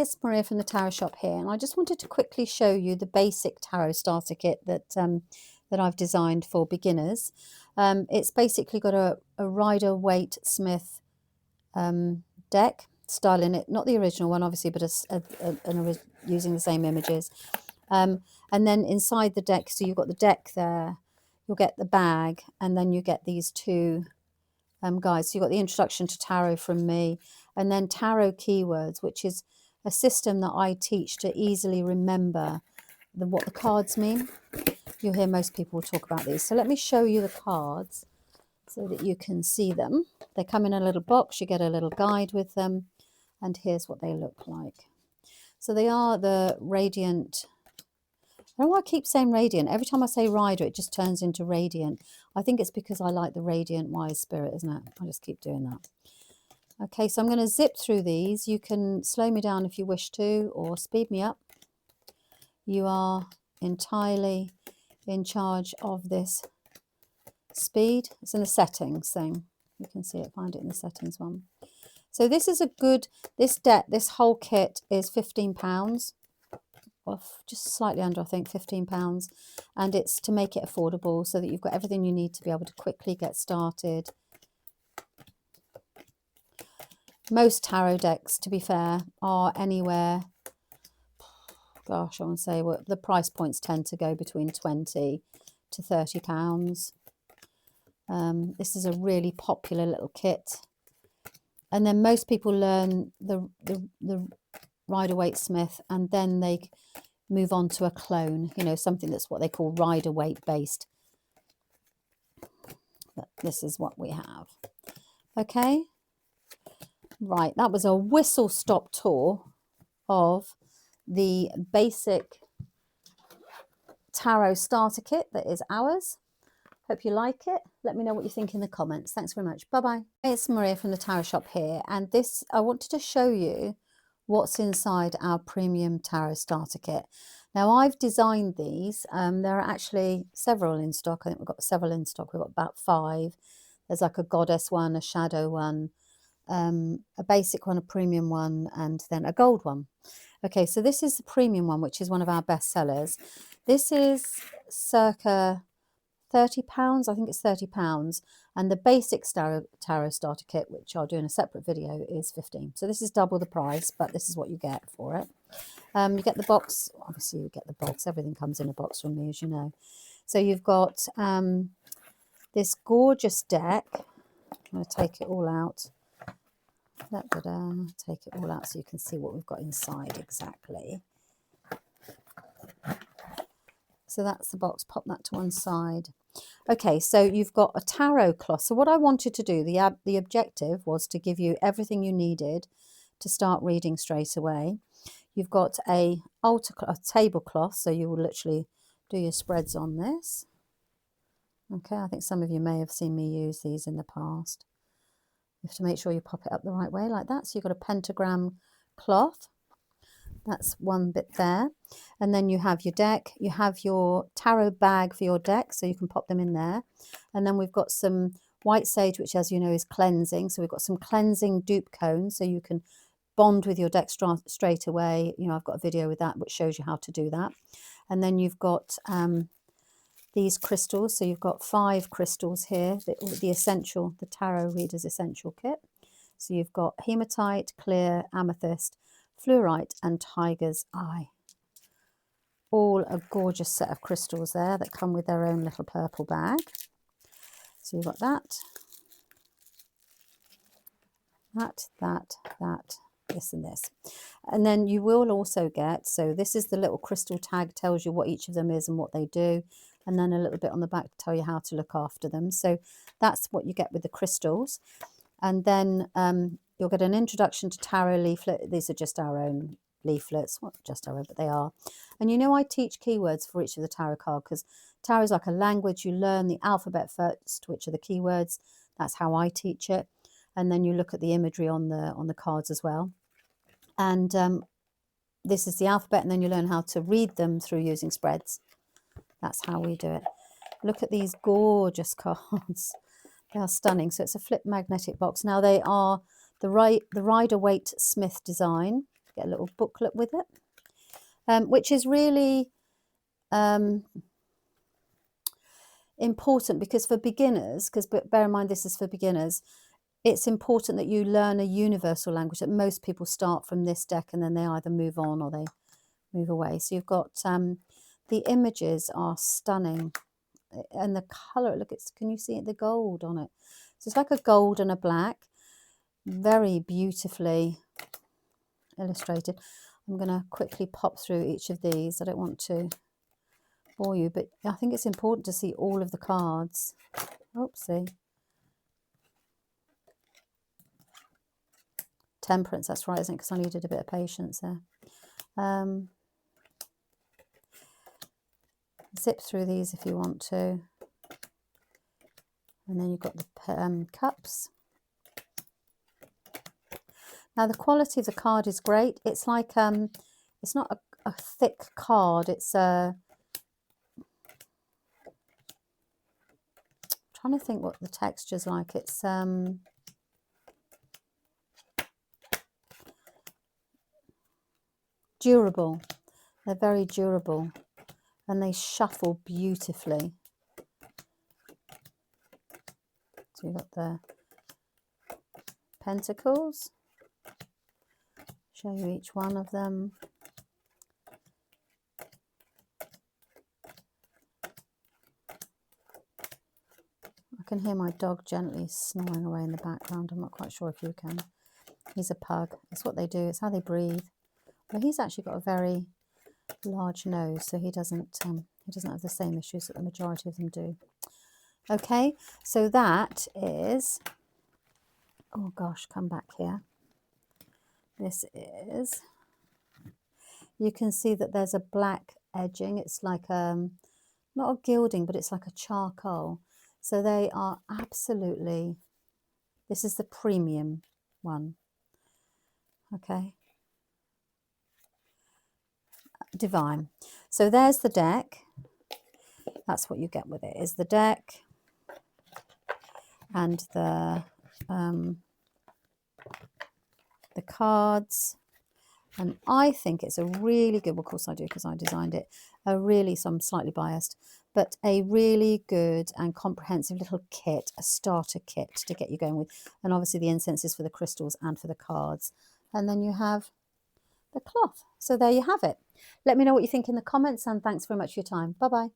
it's Maria from the Tarot Shop here, and I just wanted to quickly show you the basic tarot starter kit that I've designed for beginners. It's basically got a Rider Waite Smith deck style in it, not the original one obviously, but using the same images. And then inside the deck, so you've got the deck there, you'll get the bag, and then you get these two guides. So you've got the introduction to tarot from me, and then tarot keywords, which is a system that I teach to easily remember what the cards mean. You'll hear most people talk about these. So let me show you the cards so that you can see them. They come in a little box, you get a little guide with them, and here's what they look like. So they are the Radiant. I don't know why I keep saying Radiant. Every time I say Rider, it just turns into Radiant. I think it's because I like the Radiant Wise Spirit, isn't it? I just keep doing that. Okay, so I'm going to zip through these. You can slow me down if you wish to, or speed me up. You are entirely in charge of this speed. It's in the settings thing. You can see it, find it in the settings one. So this is a good, this whole kit is £15. Off just slightly under, I think, £15, and it's to make it affordable so that you've got everything you need to be able to quickly get started. Most tarot decks, to be fair, are anywhere, gosh, I want to say, well, the price points tend to go between £20 to £30. This is a really popular little kit, and then most people learn the Rider Waite Smith, and then they move on to a clone, you know, something that's what they call Rider Waite based. But this is what we have. Okay, right, that was a whistle-stop tour of the basic tarot starter kit that is ours. Hope you like it. Let me know what you think in the comments. Thanks very much. Bye-bye. It's Maria from the Tarot Shop here, and this, I wanted to show you what's inside our premium tarot starter kit. Now, I've designed these. There are actually several in stock. I think we've got several in stock. We've got about 5. There's like a goddess one, a shadow one, a basic one, a premium one, and then a gold one. Okay, so this is the premium one, which is one of our best sellers. This is circa £30, I think it's £30, and the basic tarot starter kit, which I'll do in a separate video, is £15. So this is double the price, but this is what you get for it. You get the box, obviously you get the box, everything comes in a box from me, as you know. So you've got this gorgeous deck. I'm going to take it all out. Take it all out so you can see what we've got inside exactly. So that's the box, pop that to one side. Okay, so you've got a tarot cloth. So what I wanted to do, the objective was to give you everything you needed to start reading straight away. You've got a tablecloth, so you will literally do your spreads on this. Okay, I think some of you may have seen me use these in the past. You have to make sure you pop it up the right way like that. So you've got a pentagram cloth. That's one bit there. And then you have your deck. You have your tarot bag for your deck, so you can pop them in there. And then we've got some white sage, which, as you know, is cleansing. So we've got some cleansing dupe cones, so you can bond with your deck straight away. You know, I've got a video with that which shows you how to do that. And then you've got these crystals. So you've got 5 crystals here, the Tarot Reader's Essential Kit. So you've got hematite, clear, amethyst, fluorite, and tiger's eye. All a gorgeous set of crystals there that come with their own little purple bag. So you've got that, this and this. And then you will also get, so this is the little crystal tag, tells you what each of them is and what they do. And then a little bit on the back to tell you how to look after them. So that's what you get with the crystals. And then you'll get an introduction to tarot leaflet. These are just our own leaflets, not just our own, but they are. And you know, I teach keywords for each of the tarot cards because tarot is like a language. You learn the alphabet first, which are the keywords. That's how I teach it. And then you look at the imagery on the cards as well. And this is the alphabet, and then you learn how to read them through using spreads. That's how we do it. Look at these gorgeous cards. They are stunning. So it's a flip magnetic box. Now they are the Rider Waite Smith design. get a little booklet with it, which is really important because for beginners, because bear in mind this is for beginners, it's important that you learn a universal language, that most people start from this deck and then they either move on or they move away. So you've got the images are stunning, and the color, look, can you see it, the gold on it? So it's like a gold and a black, very beautifully illustrated. I'm going to quickly pop through each of these. I don't want to bore you, but I think it's important to see all of the cards. Oopsie. Temperance, that's right, isn't it? Because I needed a bit of patience there. Zip through these if you want to. And then you've got the cups. Now the quality of the card is great. It's like, it's not a thick card. It's trying to think what the texture's like. It's durable. They're very durable and they shuffle beautifully. So you've got the pentacles. Show you each one of them. I can hear my dog gently snoring away in the background. I'm not quite sure if you can. He's a pug. It's what they do. It's how they breathe. But he's actually got a very large nose, so he doesn't have the same issues that the majority of them do. Okay, so that is, oh gosh, come back here. This is, you can see that there's a black edging. It's like not a gilding, but it's like a charcoal. So they are absolutely, this is the premium one. Okay. Divine. So there's the deck. That's what you get with it, is the deck and the cards. And I think it's a really good, well, of course I do because I designed it, so I'm slightly biased, but a really good and comprehensive little kit, a starter kit to get you going with. And obviously the incense is for the crystals and for the cards. And then you have the cloth. So there you have it. Let me know what you think in the comments, and thanks very much for your time. Bye-bye.